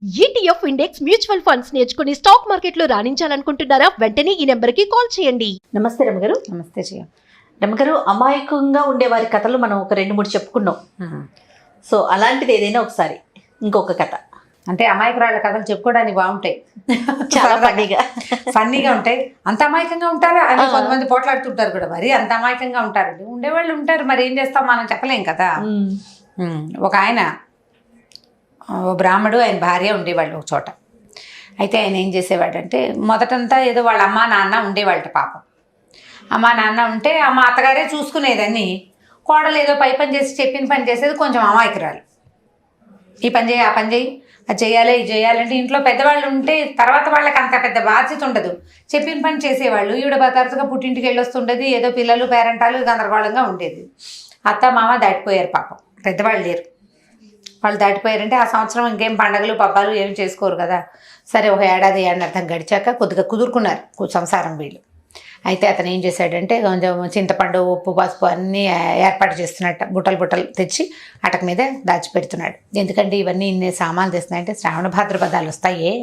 ETF index mutual funds నేర్చుకుని stock మార్కెట్లో రాణించాలనుకుంటున్నారా? వెంటనే ఈ నెంబర్కి కాల్ చేయండి. నమస్తే రమ్మగారు. నమస్తే జయ. రమ్మగారు, అమాయకంగా ఉండేవారి కథలు మనం ఒక 2-3 చెప్పుకున్నాం. సో అలాంటిది ఏదైనా ఒకసారి ఇంకొక కథ అంటే అమాయకురాళ్ళ కథలు చెప్పుకోవడానికి బాగుంటాయి, చాలా ఫన్నీగా ఉంటాయి. అంత అమాయకంగా ఉంటారా అని కొంతమంది పోట్లాడుతుంటారు కూడా. మరి అంత అమాయకంగా ఉంటారు ఉండేవాళ్ళు ఉంటారు. మరి ఏం చేస్తాం, మనం చెప్పలేం కదా. ఒక ఆయన, ఓ బ్రాహ్మడు, ఆయన భార్య ఉండేవాళ్ళు ఒక చోట. అయితే ఆయన ఏం చేసేవాడంటే, మొదటంతా ఏదో వాళ్ళ అమ్మ నాన్న ఉండేవాళ్ళ. పాపం అమ్మ నాన్న ఉంటే అమ్మ అత్తగారే చూసుకునేదని, కోడలు ఏదో పై పని చేసి చెప్పిన పని చేసేది. కొంచెం అమాయకురాలు. ఈ పని చేయి, ఆ పని చేయి, అది చేయాలి, ఇది చేయాలంటే ఇంట్లో పెద్దవాళ్ళు ఉంటే తర్వాత వాళ్ళకి అంత పెద్ద బాధ్యత ఉండదు. చెప్పిన పని చేసేవాళ్ళు. ఈవిడ తరచుగా పుట్టింటికి వెళ్ళొస్తుండేది. ఏదో పిల్లలు పేరెంటాలు గందరగోళంగా ఉండేది. అత్త మామ దాటిపోయారు పాపం, పెద్దవాళ్ళు లేరు. వాళ్ళు దాటిపోయారంటే ఆ సంవత్సరం ఇంకేం పండగలు పబ్బాలు ఏమి చేసుకోరు కదా. సరే, ఒక ఏడాది ఏడాది గడిచాక కొద్దిగా కుదురుకున్నారు సంసారం వీళ్ళు. అయితే అతను ఏం చేశాడంటే, కొంచెం చింతపండు, ఉప్పు, పసుపు అన్నీ ఏర్పాటు చేస్తున్నట్ట బుట్టలు తెచ్చి అటక మీద దాచిపెడుతున్నాడు. ఎందుకంటే ఇవన్నీ ఇన్ని సామాన్లు తెస్తున్నాయంటే శ్రావణ భాద్రపదాలు వస్తాయే,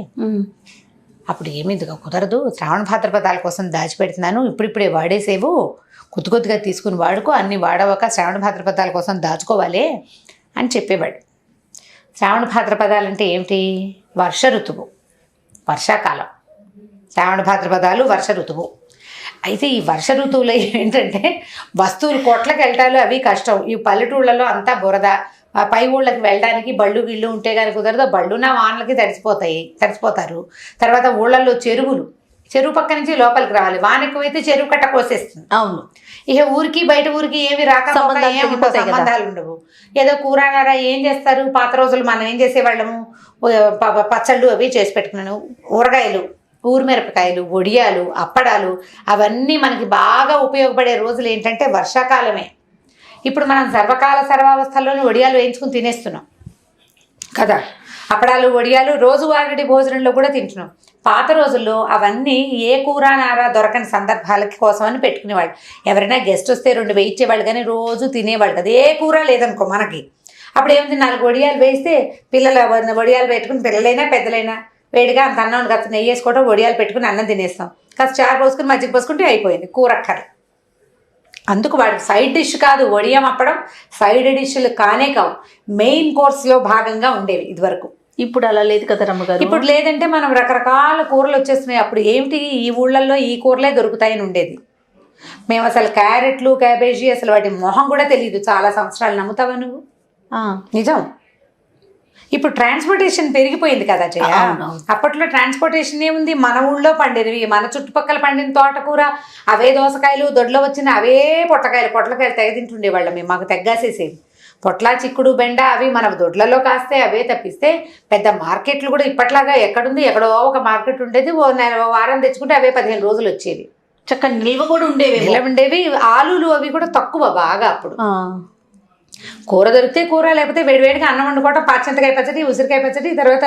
అప్పుడు ఏమి కుదరదు. శ్రావణ భాద్రపదాల కోసం దాచిపెడుతున్నాను, ఇప్పుడిప్పుడే వాడేసేవు, కొద్దిగా తీసుకుని వాడుకో, అన్నీ వాడవక శ్రావణ భాద్రపదాల కోసం దాచుకోవాలి అని చెప్పేవాడు. శ్రావణ భాద్రపదాలు అంటే ఏమిటి? వర్ష ఋతువు, వర్షాకాలం. శ్రావణ భాద్రపదాలు వర్ష ఋతువు. అయితే ఈ వర్ష ఋతువులో ఏంటంటే వస్తువులు కొట్లకి వెళ్ళటాలు అవి కష్టం. ఈ పల్లెటూళ్ళలో అంతా బురద. ఆ పై ఊళ్ళకి వెళ్ళడానికి బళ్ళు గిళ్ళు ఉంటే కానీ కుదరదు. బళ్ళున వానలకి తడిసిపోతారు. తర్వాత ఊళ్ళల్లో చెరువు పక్క నుంచి లోపలికి రావాలి. వాన ఎక్కువైతే చెరువు కట్ట కోసేస్తుంది. అవును. ఇక ఊరికి బయట ఊరికి ఏమి రాక సంబంధాలు ఉండవు. ఏదో కూరగార ఏం చేస్తారు, పాత రోజులు మనం ఏం చేసేవాళ్ళము, పచ్చళ్ళు అవి చేసి పెట్టుకున్నాను. ఊరగాయలు, ఊరిమిరపకాయలు, వడియాలు, అప్పడాలు, అవన్నీ మనకి బాగా ఉపయోగపడే రోజులు ఏంటంటే వర్షాకాలమే. ఇప్పుడు మనం సర్వావస్థల్లోనూ వడియాలు వేయించుకుని తినేస్తున్నాం కదా. అప్పడాలు, వడియాలు రోజువారీ భోజనంలో కూడా తింటున్నాం. పాత రోజుల్లో అవన్నీ ఏ కూర నార దొరకని సందర్భాలకి కోసమని పెట్టుకునేవాళ్ళు. ఎవరైనా గెస్ట్ వస్తే 2 వేయించేవాళ్ళు, కానీ రోజు తినేవాళ్ళు కదా. ఏ కూర లేదనుకో మనకి, అప్పుడు ఏముంది, 4 వడియాలు వేస్తే పిల్లల వడియాలు పెట్టుకుని, పిల్లలైనా పెద్దలైనా వేడిగా అంత అన్నం కాస్త నెయ్యి వేసుకోవడం, వడియాలు పెట్టుకుని అన్నం తినేస్తాం. కాస్త చారు పోసుకుని మజ్జిగ పోసుకుంటే అయిపోయింది కూరక్కర. అందుకు వాడికి సైడ్ డిష్ కాదు, వడియం అప్పడం సైడ్ డిష్లు కానే కావు, మెయిన్ కోర్స్లో భాగంగా ఉండేవి ఇదివరకు. ఇప్పుడు అలా లేదు కదా రమ్మగారు. ఇప్పుడు లేదంటే మనం రకరకాల కూరలు వచ్చేస్తున్నాయి. అప్పుడు ఏమిటి, ఈ ఊళ్ళల్లో ఈ కూరలే దొరుకుతాయని ఉండేది. మేము అసలు క్యారెట్లు, క్యాబేజీ అసలు వాటి మొహం కూడా తెలియదు చాలా సంవత్సరాలు. నమ్ముతావా నువ్వు? నిజం. ఇప్పుడు ట్రాన్స్పోర్టేషన్ పెరిగిపోయింది కదా జయ. అప్పట్లో ట్రాన్స్పోర్టేషన్ ఏముంది, మన ఊళ్ళో పండినవి, మన చుట్టుపక్కల పండిన తోటకూర, అవే దోసకాయలు, దొడ్లో వచ్చిన అవే పొట్లకాయలు తెగ తింటుండేవాళ్ళం మేము. మాకు తెగ్గాసేసేది. పొట్ల, చిక్కుడు, బెండ అవి మన దొడ్లలో కాస్తే అవే తప్పిస్తే పెద్ద మార్కెట్లు కూడా ఇప్పట్లాగా ఎక్కడుంది, ఎక్కడో ఒక మార్కెట్ ఉండేది. ఓ వారం తెచ్చుకుంటే అవే 15 రోజులు వచ్చేవి. చక్కగా నిల్వ కూడా ఉండేవి. ఆలులు అవి కూడా తక్కువ బాగా. అప్పుడు కూర దొరికితే కూర, లేకపోతే వేడివేడిగా అన్నం వండుకోవటం, పచ్చంతకాయ పచ్చడి, ఉసిరికాయ పచ్చడి, తర్వాత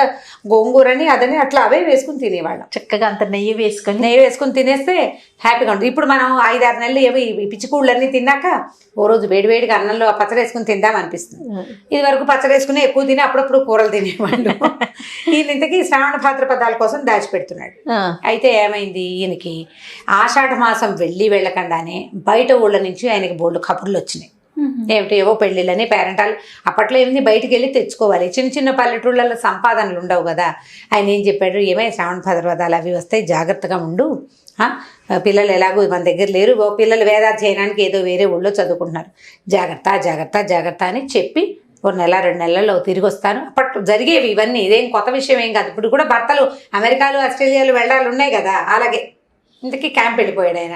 గోంగూరని అదని అట్లా అవే వేసుకుని తినేవాళ్ళం. చక్కగా అంత నెయ్యి వేసుకుని తినేస్తే హ్యాపీగా ఉంటుంది. ఇప్పుడు మనం 5-6 నెలలు ఏవి పిచ్చికూళ్ళన్నీ తిన్నాక ఓ రోజు వేడివేడిగా అన్నంలో పచ్చడి వేసుకుని తిందాం అనిపిస్తుంది. ఇది వరకు పచ్చడి వేసుకుని ఎక్కువ తిని అప్పుడప్పుడు కూరలు తినేవాళ్ళు. ఈయనకి శ్రావణ భాద్రపదాల కోసం దాచిపెడుతున్నాడు. అయితే ఏమైంది, ఈయనకి ఆషాఢ మాసం వెళ్ళకుండానే బయట ఊళ్ళ నుంచి ఆయనకి బోల్డ్ కబుర్లు వచ్చినాయి. ఏమిటి, ఏవో పెళ్ళిళ్ళని, పేరెంటాలు. అప్పట్లో ఏమింది, బయటికి వెళ్ళి తెచ్చుకోవాలి. చిన్న పల్లెటూళ్ళలో సంపాదనలు ఉండవు కదా. ఆయన ఏం చెప్పాడు, ఏమైనా శ్రావణ భాద్రపదాలు అవి వస్తాయి, జాగ్రత్తగా ఉండు. పిల్లలు ఎలాగో మన దగ్గర లేరు, పిల్లలు వేదాధ్యయనానికి ఏదో వేరే ఊళ్ళో చదువుకుంటున్నారు, జాగ్రత్త అని చెప్పి 1 నెల 2 నెలల్లో తిరిగి వస్తాను. అప్పట్లో జరిగేవి ఇవన్నీ, ఇదేం కొత్త విషయం ఏం కాదు. ఇప్పుడు కూడా భర్తలు అమెరికాలు, ఆస్ట్రేలియాలు వెళ్ళాలి ఉన్నాయి కదా. అలాగే ఇంతకీ క్యాంప్ వెళ్ళిపోయాడు ఆయన.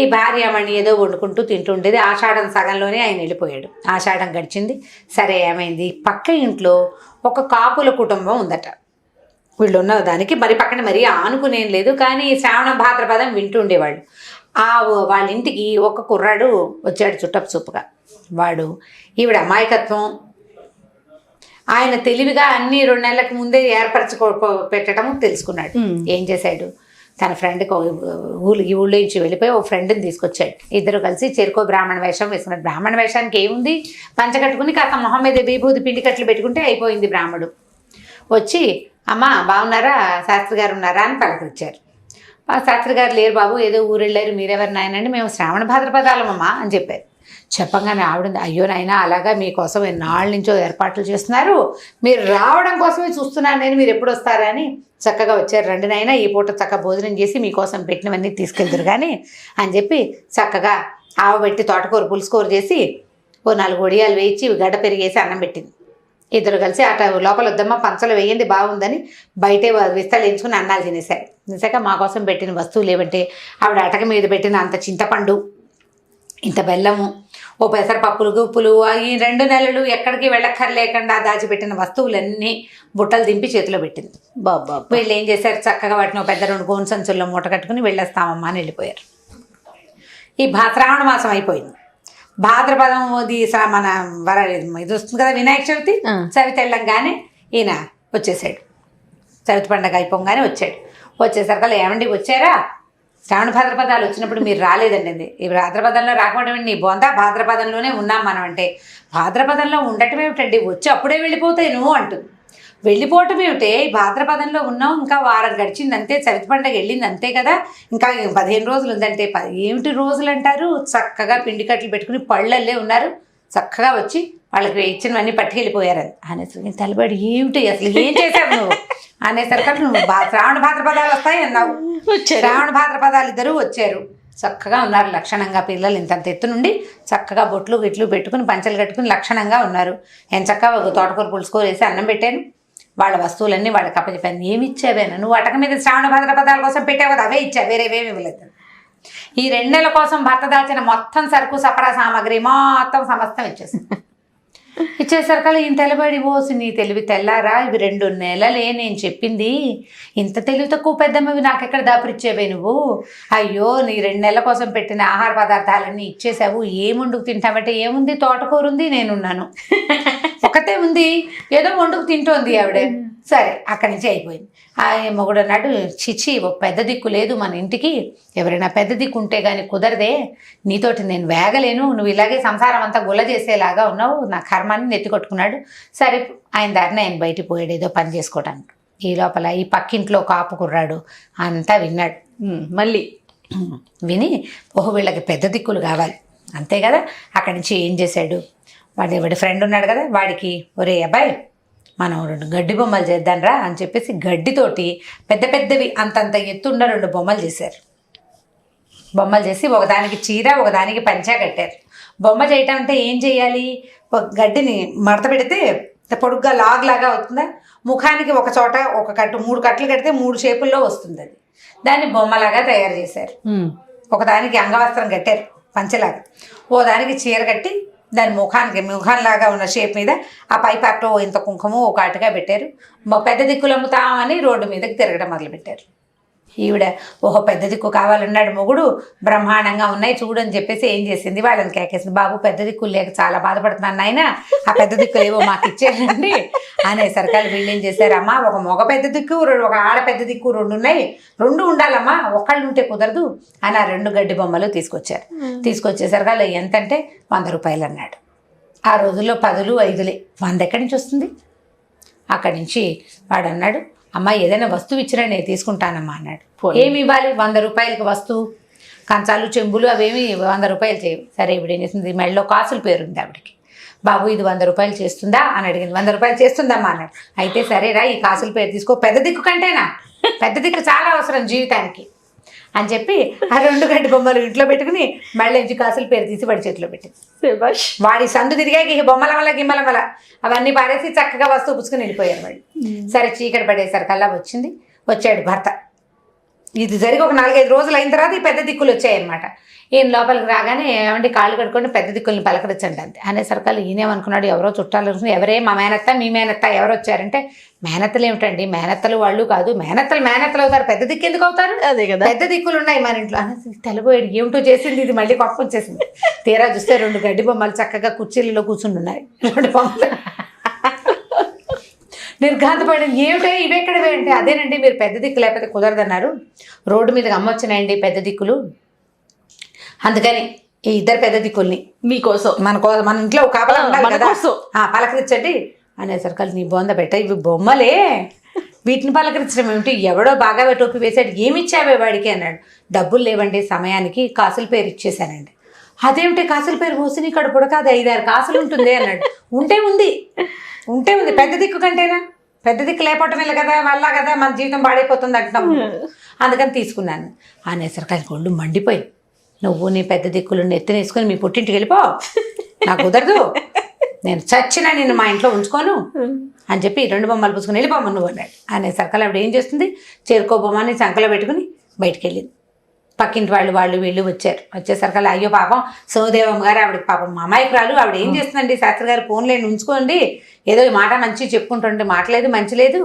ఈ భార్యమణి ఏదో వండుకుంటూ తింటుండేది. ఆషాఢం సగంలోనే ఆయన వెళ్ళిపోయాడు. ఆషాఢం గడిచింది. సరే, ఏమైంది, పక్క ఇంట్లో ఒక కాపుల కుటుంబం ఉందట. వీళ్ళు ఉన్న దానికి మరి పక్కన మరీ ఆనుకునేం లేదు, కానీ శ్రావణ భాద్రపదం వింటుండేవాళ్ళు. వాళ్ళ ఇంటికి ఒక కుర్రాడు వచ్చాడు చుట్టపు చూపుగా. వాడు ఈవిడ అమాయకత్వం, ఆయన తెలివిగా అన్ని 2 నెలలకు ముందే పెట్టడం తెలుసుకున్నాడు. ఏం చేశాడు, తన ఫ్రెండ్కి ఈ ఊళ్ళో నుంచి వెళ్ళిపోయి ఓ ఫ్రెండ్ని తీసుకొచ్చాడు. ఇద్దరు కలిసి చెరుకో బ్రాహ్మణ వేషం వేసుకున్నాడు. బ్రాహ్మణ వేషానికి ఏముంది, పంచ కట్టుకుని కాస్త మొహం మీద విభూతి పిండి కట్లు పెట్టుకుంటే అయిపోయింది బ్రాహ్మడు. వచ్చి అమ్మ బాగున్నారా, శాస్త్రి గారు ఉన్నారా అని పలకరించారు. శాస్త్రి గారు లేరు బాబు, ఏదో ఊరు వెళ్ళారు, మీరెవరు నాయనండి, మేము శ్రావణ భాద్రపదాలమ్మా అని చెప్పారు. చెప్పంగానే ఆవిడ, అయ్యో నాయన అలాగా, మీకోసం ఎన్నాళ్ళ నుంచో ఏర్పాట్లు చేస్తున్నారు, మీరు రావడం కోసమే చూస్తున్నాను నేను, మీరు ఎప్పుడు వస్తారా అని. చక్కగా వచ్చారు, రండి నాయన, ఈ పూట చక్కగా భోజనం చేసి మీకోసం పెట్టినవన్నీ తీసుకెళ్తారు కానీ అని చెప్పి చక్కగా ఆవబెట్టి తోటకూర పులుసుకూర చేసి ఓ 4 వడియాలు వేయించి గడ్డ పెరిగేసి అన్నం పెట్టింది. ఇద్దరు కలిసి అట లోపల వద్దమ్మ పంచలు వేయండి బాగుందని బయటే విస్తలు వేయించుకుని అన్నాలు తినేశారు. తినేసాక మా కోసం పెట్టిన వస్తువులు ఏమంటే ఆవిడ అటక మీద పెట్టిన అంత చింతపండు, ఇంత బెల్లము, ఓ పెసరపప్పులు గుప్పులు, ఈ 2 నెలలు ఎక్కడికి వెళ్ళక్కర్లేకుండా దాచిపెట్టిన వస్తువులన్నీ బుట్టలు దింపి చేతిలో పెట్టింది. బాబా వీళ్ళు ఏం చేశారు, చక్కగా వాటిని పెద్ద 2 గోను సంచుల్లో మూట కట్టుకుని వెళ్ళేస్తామమ్మా అని వెళ్ళిపోయారు. ఈ శ్రావణ మాసం అయిపోయింది. భాద్రపదం మన ఇది వస్తుంది కదా వినాయక చవితి, చవితి వెళ్ళంగానే ఈయన వచ్చేసాడు. చవితి పండగ అయిపోగానే వచ్చాడు. వచ్చేసరికి ఏమండి వచ్చారా, శ్రావణ భాద్రపదాలు వచ్చినప్పుడు మీరు రాలేదండి. ఈ భాద్రపదంలో రాకపోవడం నీ బొందా, భాద్రపదంలోనే ఉన్నాం మనం అంటే. భాద్రపదంలో ఉండటం ఏమిటండి, వచ్చి అప్పుడే వెళ్ళిపోతాయి నువ్వు అంటుంది. వెళ్ళిపోవటం ఏమిటే, ఈ భాద్రపదంలో ఉన్నాం, ఇంకా వారం గడిచింది అంతే, చవితి పండగ వెళ్ళింది అంతే కదా, ఇంకా 15 రోజులు ఉందంటే. ఏమిటి రోజులు అంటారు, చక్కగా పిండి కట్టలు పెట్టుకుని పళ్ళల్లే ఉన్నారు, చక్కగా వచ్చి వాళ్ళకి ఇచ్చినవన్నీ పట్టుకెళ్ళిపోయారని అనేసరికి తలబడి, ఏమిటి అసలు ఏం చేశావు నువ్వు అనేసరికి నువ్వు శ్రావణ భాద్రపదాలు వస్తాయి అన్నావు. శ్రావణ భాద్రపదాలు ఇద్దరు వచ్చారు, చక్కగా ఉన్నారు లక్షణంగా. పిల్లలు ఇంత ఎత్తు నుండి చక్కగా బొట్లు గిట్లు పెట్టుకుని పంచలు కట్టుకుని లక్షణంగా ఉన్నారు. నేను చక్కగా ఒక తోటకూర పులుసుకో వేసి అన్నం పెట్టాను. వాళ్ళ వస్తువులన్నీ వాళ్ళకి అప్పచెప్పాను. ఏమి ఇచ్చావేనా నువ్వు, అటక మీద శ్రావణ భాద్రపదాల కోసం పెట్టావు కదా, అవే ఇచ్చా, వేరేవేమి ఇవ్వలేదు. ఈ 2 నెలల కోసం భర్త దాచిన మొత్తం సరుకు సపరా సామాగ్రి మొత్తం సమస్తం ఇచ్చేసరికి ఈయన తెలబడి, పోసి నీ తెలివి తెల్లారా, ఇవి 2 నెలలే నేను చెప్పింది, ఇంత తెలివి తక్కువ పెద్దమ్మవి నాకెక్కడ దాపురిచ్చేవే నువ్వు, అయ్యో నీ 2 నెలల కోసం పెట్టిన ఆహార పదార్థాలన్నీ ఇచ్చేసావు, ఏం వండుకు తింటావంటే, ఏముంది తోటకూర ఉంది, నేనున్నాను, ఒకటే ఉంది, ఏదో వండుకు తింటోంది ఆవిడ. సరే అక్కడి నుంచి అయిపోయింది. ఆ మొగుడు అన్నాడు, చిచి ఒక పెద్ద దిక్కు లేదు మన ఇంటికి, ఎవరైనా పెద్ద దిక్కు ఉంటే కానీ కుదరదే, నీతోటి నేను వేగలేను, నువ్వు ఇలాగే సంసారం అంతా గుల్ల చేసేలాగా ఉన్నావు, నా కర్మాన్ని నెత్తి కొట్టుకున్నాడు. సరే ఆయన దారిని ఆయన బయటికి పోయాడు ఏదో పని చేసుకోవడానికి. ఈ లోపల ఈ పక్కింట్లో కాపు కుర్రాడు అంతా విన్నాడు. మళ్ళీ విని, ఓహో వీళ్ళకి పెద్ద దిక్కులు కావాలి అంతే కదా. అక్కడి నుంచి ఏం చేశాడు, వాడి ఫ్రెండ్ ఉన్నాడు కదా, వాడికి ఒరే అబ్బాయి మనం 2 గడ్డి బొమ్మలు చేద్దాంరా అని చెప్పేసి గడ్డితోటి పెద్ద పెద్దవి అంతంత ఎత్తున్న 2 బొమ్మలు చేశారు. బొమ్మలు చేసి ఒకదానికి చీర ఒకదానికి పంచా కట్టారు. బొమ్మ చేయటం అంటే ఏం చేయాలి, ఒక గడ్డిని మడత పెడితే పొడుగ్గా లాగా అవుతుందా, ముఖానికి ఒక చోట ఒక కట్టు 3 కట్లు కడితే 3 షేపుల్లో వస్తుంది, అది దాన్ని బొమ్మలాగా తయారు చేశారు. ఒకదానికి అంగవస్త్రం కట్టారు పంచలాగా, ఓ దానికి చీర కట్టి దాని ముఖంలాగా ఉన్న షేప్ మీద ఆ పై పార్ట్లో ఇంత కుంకుమ ఒక అటుగా పెట్టారు. పెద్ద దిక్కులు అమ్ముతామని రోడ్డు మీదకి తిరగడం మొదలుపెట్టారు. ఈవిడ ఓహో పెద్ద దిక్కు కావాలన్నాడు మొగుడు, బ్రహ్మాండంగా ఉన్నాయి చూడని చెప్పేసి ఏం చేసింది, వాళ్ళని కేకేసింది, బాబు పెద్ద దిక్కులు లేక చాలా బాధపడుతున్నాను నాయన, ఆ పెద్ద దిక్కులు ఏవో మాకు ఇచ్చేయండి అనేసరికి వీళ్ళు ఏం చేశారమ్మా, ఒక మగ పెద్ద దిక్కు ఒక ఆడ పెద్ద దిక్కు 2 ఉన్నాయి, 2 ఉండాలమ్మా, ఒకళ్ళు ఉంటే కుదరదు అని ఆ 2 గడ్డి బొమ్మలు తీసుకొచ్చారు. తీసుకొచ్చేసరికి ఎంతంటే 100 రూపాయలు అన్నాడు. ఆ రోజుల్లో 10లు 5లే, 100 ఎక్కడి నుంచి వస్తుంది. అక్కడి నుంచి వాడు అన్నాడు, అమ్మ ఏదైనా వస్తువు ఇచ్చినా నేను తీసుకుంటానమ్మా అన్నాడు. ఏమి ఇవ్వాలి, 100 రూపాయలకి వస్తువు, కంచాలు చెంబులు అవేమి 100 రూపాయలు చేయవు. సరే ఇప్పుడు ఏం చేసింది, మెడలో కాసులు పేరుంది ఆవిడకి, బాబు ఇది 100 రూపాయలు చేస్తుందా అని అడిగింది. 100 రూపాయలు చేస్తుందమ్మా అన్నాడు. అయితే సరేరా ఈ కాసుల పేరు తీసుకో, పెద్ద దిక్కు కంటేనా, పెద్ద దిక్కు చాలా అవసరం జీవితానికి అని చెప్పి ఆ 2 గడ్డి బొమ్మలు ఇంట్లో పెట్టుకుని మళ్ళీ 5 కాసుల పేరు తీసి వాడి చేతిలో పెట్టింది. వాడి సందు తిరిగాక ఈ బొమ్మల వల్ల గిమ్మల వల్ల అవన్నీ పారేసి చక్కగా వస్తువు పుచ్చుకుని వెళ్ళిపోయారు వాళ్ళు. సరే చీకటి పడేసరికల్లా వచ్చాడు భర్త. ఇది జరిగి ఒక 4-5 రోజులు అయిన తర్వాత ఈ పెద్ద దిక్కులు వచ్చాయన్నమాట. ఈయన లోపలికి రాగానే ఏమంటే కాళ్ళు కట్టుకొని పెద్ద దిక్కుల్ని పలకరించండి అంతే అనేసరికల్లా ఈయనేమనుకున్నాడు, ఎవరో చుట్టాలు ఎవరే మా మేనత్త మీ మేనత్త ఎవరు వచ్చారంటే, మేనత్తలు ఏమిటండి, మేనత్తలు వాళ్ళు కాదు, మేనత్తలు అవుతారు, పెద్ద దిక్కు ఎందుకు అవుతారు, అదే కదా పెద్ద దిక్కులు ఉన్నాయి మన ఇంట్లో అనేసి తెలబోయాడు. ఏమిటో చేసింది ఇది, మళ్ళీ పప్పు వచ్చేసింది. తీరా చూస్తే 2 గడ్డి బొమ్మలు చక్కగా కుర్చీలలో కూర్చుని ఉన్నాయి. 2 బొమ్మలు నిర్ఘాంతపడి, ఏమిటో ఇవెక్కడవే అంటే, అదేనండి మీరు పెద్ద దిక్కు లేకపోతే కుదరదన్నారు, రోడ్డు మీదకి అమ్మొచ్చినాయండి పెద్ద దిక్కులు, అందుకని ఈ 2 పెద్ద దిక్కుల్ని మీకోసం మన ఇంట్లో కాపలా ఉండాలి కదా, పలకరించండి అనేసరికి నీ బొంద పెట్ట ఇవి బొమ్మలే, వీటిని పలకరించడం ఏమిటి, ఎవడో బాగా టోపీ వేసాడు, ఏమి ఇచ్చావే వాడికి అన్నాడు. డబ్బులు లేవండి, సమయానికి కాసుల పేరు ఇచ్చేసానండి. అదేమిటి కాసుల పేరు మోసి ఇక్కడ పుడకాదు 5-6 కాసులు ఉంటుంది అన్నాడు. ఉంటే ఉంది పెద్ద దిక్కు కంటేనా, పెద్ద దిక్కు లేకపోవటం వెళ్ళ కదా, వల్ల కదా మన జీవితం పాడైపోతుంది అంటున్నాం. అందుకని తీసుకున్నాను అనేసరికి ఆయన ఒళ్ళు మండిపోయింది. నువ్వు నీ పెద్ద దిక్కులు ఎత్తినేసుకొని మీ పుట్టింటికి వెళ్ళిపో, నాకు కుదరదు, నేను చచ్చినా నిన్ను మా ఇంట్లో ఉంచుకోను అని చెప్పి 2 బొమ్మలు పుచ్చుకొని వెళ్ళిపోమ్మ నువ్వు అన్నాడు. అనేసరికి ఆవిడ ఏం చేస్తుంది, చేరుకో బొమ్మని చంకలో పెట్టుకుని బయటికి వెళ్ళింది. పక్కింటి వాళ్ళు వీళ్ళు వచ్చేసరికి అయ్యో పాపం సోదేవమ్మ గారు, ఆవిడకి పాపం అమాయకురాలు, ఆవిడ ఏం చేస్తుందండి, శాస్త్రి గారు ఫోన్ లేని ఉంచుకోండి, ఏదో ఈ మాట మంచి చెప్పుకుంటుంటే మాటలేదు మంచి లేదు,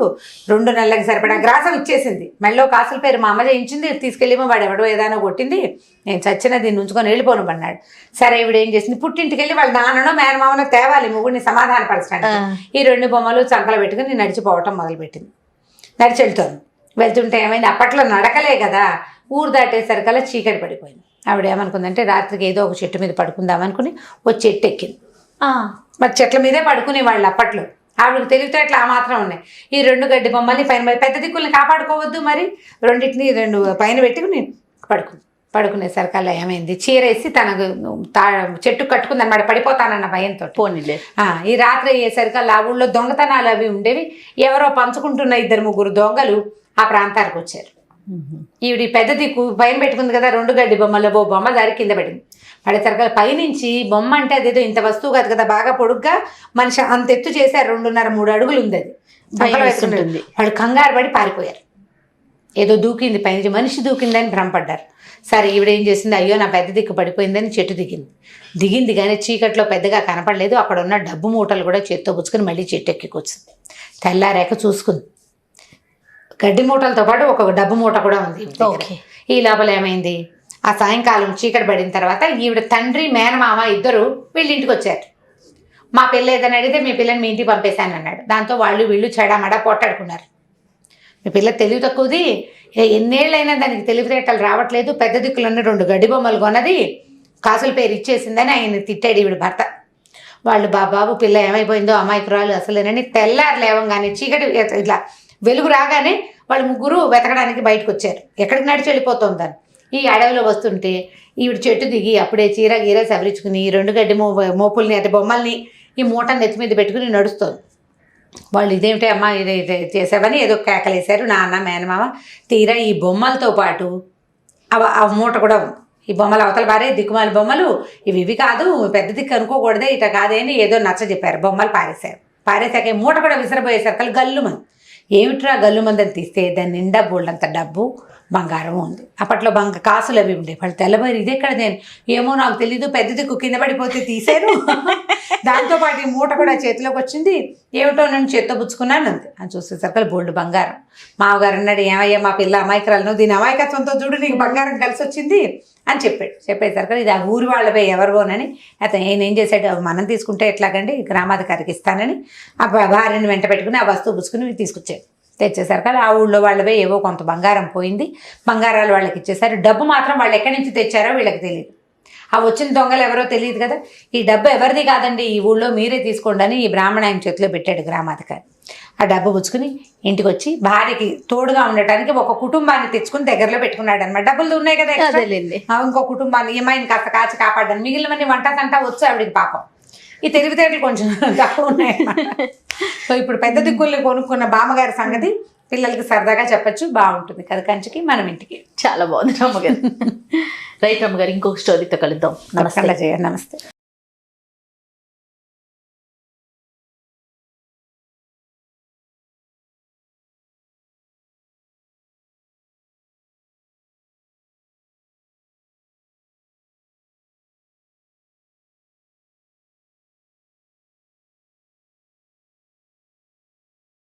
2 నెలలకు సరిపడా గ్రాసం ఇచ్చేసింది, మెళ్ళో కాసుల పేరు మా అమ్మ చేయించింది, తీసుకెళ్ళిమో వాడు ఎవడో ఏదైనా కొట్టింది, నేను చచ్చినా దీన్ని ఉంచుకొని వెళ్ళిపోను అన్నాడు. సరే ఈవిడ ఏం చేసింది, పుట్టింటికి వెళ్ళి వాళ్ళ నాన్ననో మేనమామనో తేవాలి మొగుడిని సమాధానపరచడానికి. ఈ 2 బొమ్మలు చంకలు పెట్టుకుని నడిచిపోవటం మొదలుపెట్టింది. నడిచి వెళ్తుంటే ఏమైంది, అప్పట్లో నడకలే కదా, ఊరు దాటేసరికల్లా చీకటి పడిపోయింది. ఆవిడ ఏమనుకుందంటే రాత్రికి ఏదో ఒక చెట్టు మీద పడుకుందామనుకుని ఒక చెట్టు ఎక్కింది. మరి చెట్ల మీదే పడుకునే వాళ్ళు అప్పట్లో, ఆవిడకి తెలివితేటలు ఆ మాత్రం ఉన్నాయి. ఈ 2 గడ్డి బొమ్మల్ని పైన పెద్ద దిక్కుల్ని కాపాడుకోవద్దు, మరి 2 పైన పెట్టుకుని పడుకునేసరికల్లా ఏమైంది, చీరేసి తనకు చెట్టు కట్టుకుంది అన్నమాట, పడిపోతానన్న భయంతో. పోనీలే. ఈ రాత్రి అయ్యేసరికల్లా ఆ ఊళ్ళో దొంగతనాలు అవి ఉండేవి. ఎవరో పంచుకుంటున్న 2-3 దొంగలు ఆ ప్రాంతానికి వచ్చారు. ఈవిడ పెద్ద దిక్కు పైన పెట్టుకుంది కదా 2 గడ్డి బొమ్మలో, ఓ బొమ్మ దారి కింద పడింది. పడేసరికల్లా పైనుంచి బొమ్మ అంటే అదేదో ఇంత వస్తువు కాదు కదా, బాగా పొడుగ్గా మనిషి అంత ఎత్తు చేశారు, 2.5-3 అడుగులు ఉంది అది. వాళ్ళు కంగారు పడి పారిపోయారు. ఏదో దూకింది పైనుంచి, మనిషి దూకిందని భ్రమపడ్డారు. సరే ఈవిడ ఏం చేసింది, అయ్యో నా పెద్ద దిక్కు పడిపోయిందని చెట్టు దిగింది కానీ చీకట్లో పెద్దగా కనపడలేదు. అక్కడ ఉన్న డబ్బు మూటలు కూడా చేత్తో పుచ్చుకొని మళ్ళీ చెట్టు ఎక్కికొచ్చింది. తెల్లారాక చూసుకుంది, గడ్డి మూటలతో పాటు ఒక డబ్బు మూట కూడా ఉంది. ఈ లోపల ఏమైంది, ఆ సాయంకాలం చీకటి పడిన తర్వాత ఈవిడ తండ్రి మేనమామ ఇద్దరు వీళ్ళింటికి వచ్చారు. మా పిల్ల ఏదైనా అడిగితే మీ పిల్లని మీ ఇంటికి పంపేశాను అన్నాడు. దాంతో వాళ్ళు వీళ్ళు చెడామడా పోట్లాడుకున్నారు. మీ పిల్ల తెలివి తక్కువది, ఎన్నేళ్ళైనా దానికి తెలివితేటలు రావట్లేదు, పెద్ద దిక్కులన్నీ 2 గడ్డి బొమ్మలు కొన్నది, కాసుల పేరు ఇచ్చేసిందని ఆయన తిట్టాడు ఈవిడ భర్త. వాళ్ళు బాబు పిల్ల ఏమైపోయిందో అమాయకురాలు అసలేనని తెల్లారు లేవంగానే చీకటి ఇట్లా వెలుగు రాగానే వాళ్ళు ముగ్గురు వెతకడానికి బయటకు వచ్చారు. ఎక్కడికి నడిచి వెళ్ళిపోతుందని ఈ అడవిలో వస్తుంటే ఈవిడ చెట్టు దిగి అప్పుడే చీర గీర సవరించుకుని ఈ 2 గడ్డి మోపుల్ని అంటే బొమ్మల్ని ఈ మూటని నెత్తి మీద పెట్టుకుని నడుస్తుంది. వాళ్ళు ఇదేమిటి అమ్మ ఇది చేసావని ఏదో కేకలేశారు నాన్న మేనమామ. తీరా ఈ బొమ్మలతో పాటు ఆ మూట కూడా ఉంది. ఈ బొమ్మలు అవతల బారే దిక్కుమాలి బొమ్మలు, ఇవి కాదు పెద్ద దిక్కు అనుకోకూడదే, ఇట కాదే అని ఏదో నచ్చ చెప్పారు. బొమ్మలు పారేశాక ఈ మూట కూడా విసిరబోయేసరికి గల్లుమంది. ఏమిట్రా గల్లుమందని తీస్తే దాని నిండా బోల్డంత డబ్బు బంగారం ఉంది. అప్పట్లో కాసులు అవి ఉండే. వాళ్ళు తెల్లబోయి ఇది ఎక్కడ, నేను ఏమో నాకు తెలీదు, పెద్ద దిక్కు కింద పడిపోతే తీసాను, దాంతోపాటు ఈ మూట కూడా చేతిలోకి వచ్చింది, ఏమిటో నన్ను చేత్తో పుచ్చుకున్నాను అంతే. అని చూసేసరికి బోల్డ్ బంగారం. మామగారు అన్నాడు, ఏమయ్యా మా పిల్ల అమాయకురాలను, దీని అమాయకత్వంతో చూడు నీకు బంగారం కలిసి వచ్చింది అని చెప్పేసరికి ఇది ఆ ఊరి వాళ్ళపై ఎవరివోనని అతను ఏం చేశాడు, మనం తీసుకుంటే ఎట్లాగండి గ్రామాధికారికి ఇస్తానని ఆ భార్యని వెంట పెట్టుకుని ఆ వస్తువు పుచ్చుకుని తీసుకొచ్చాడు. తెచ్చేసరికి ఆ ఊళ్ళో వాళ్ళవే ఏవో కొంత బంగారం పోయింది, బంగారాలు వాళ్ళకి ఇచ్చేసారు. డబ్బు మాత్రం వాళ్ళు ఎక్కడి నుంచి తెచ్చారో వీళ్ళకి తెలియదు. ఆ వచ్చిన దొంగలు ఎవరో తెలియదు కదా. ఈ డబ్బు ఎవరిది కాదండి, ఈ ఊళ్ళో మీరే తీసుకోండి అని ఈ బ్రాహ్మణ ఆయన చేతిలో పెట్టాడు గ్రామాధికారి. ఆ డబ్బు పుచ్చుకుని ఇంటికి వచ్చి భార్యకి తోడుగా ఉండటానికి ఒక కుటుంబాన్ని తెచ్చుకుని దగ్గరలో పెట్టుకున్నాడు అనమాట. డబ్బులు ఉన్నాయి కదా, ఇంకో కుటుంబాన్ని ఏమైనా కాస్త కాచి కాపాడాను. మిగిలినవన్నీ వంట తంటా వచ్చు ఆవిడికి పాపం. ఈ తెలివితేటలు కొంచెం తక్కువ ఉన్నాయి. సో ఇప్పుడు పెద్ద దిక్కుల్ని కొనుక్కున్న బామ్మగారి సంగతి పిల్లలకి సరదాగా చెప్పచ్చు, బాగుంటుంది కదా. కంచికి మనం ఇంటికి. చాలా బాగుంది రమ్మగారు. రైట్ రమ్మగారు, ఇంకొక స్టోరీతో కలుద్దాం. నమస్తే.